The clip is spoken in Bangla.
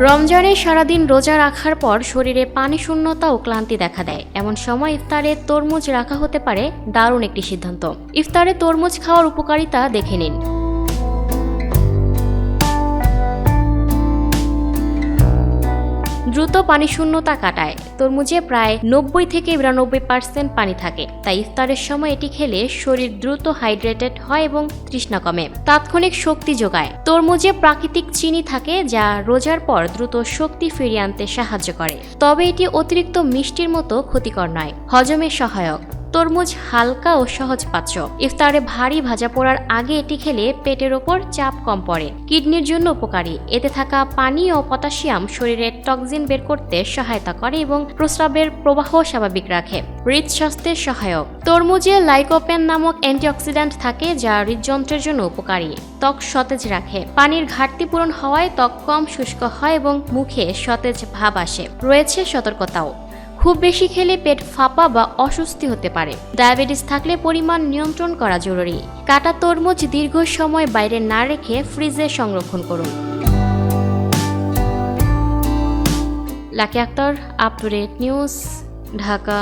রমজানে সারাদিন রোজা রাখার পর শরীরে পানি শূন্যতা ও ক্লান্তি দেখা দেয়। এমন সময় ইফতারে তরমুজ রাখা হতে পারে দারুণ একটি সিদ্ধান্ত। ইফতারে তরমুজ খাওয়ার উপকারিতা দেখে নিন। দ্রুত পানি শূন্যতা কাটায়। তরমুজে প্রায় 90 থেকে 92% পানি থাকে, তাই ইফতারের সময় এটি খেলে শরীর দ্রুত হাইড্রেটেড হয় এবং তৃষ্ণা কমে। তাৎক্ষণিক শক্তি যোগায়। তরমুজে প্রাকৃতিক চিনি থাকে যা রোজার পর দ্রুত শক্তি ফিরিয়ে আনতে সাহায্য করে, তবে এটি অতিরিক্ত মিষ্টির মতো ক্ষতিকর নয়। হজমে সহায়ক। তরমুজ হালকা ও সহজপাচ্য। ইফতারে ভারী ভাজা পোড়ার আগে এটি খেলে পেটের ওপর চাপ কম পড়ে। কিডনির জন্য উপকারী। এতে থাকা পানি ও পটাশিয়াম শরীরের টক্সিন বের করতে সহায়তা করে এবং প্রস্রাবের প্রবাহ স্বাভাবিক রাখে। হৃদস্বাস্থ্যের সহায়ক। তরমুজে লাইকোপেন নামক অ্যান্টিঅক্সিডেন্ট থাকে যা হৃদযন্ত্রের জন্য উপকারী। ত্বক সতেজ রাখে। পানির ঘাটতি পূরণ হওয়ায় ত্বক কম শুষ্ক হয় এবং মুখে সতেজ ভাব আসে। রয়েছে সতর্কতাও। খুব বেশি খেলে পেট ফাঁপা বা অস্বস্তি হতে পারে। ডায়াবেটিস থাকলে পরিমাণ নিয়ন্ত্রণ করা জরুরি। কাটা তরমুজ দীর্ঘ সময় বাইরে না রেখে ফ্রিজে সংরক্ষণ করুন। Lucky Akter, up to date news, Dhaka.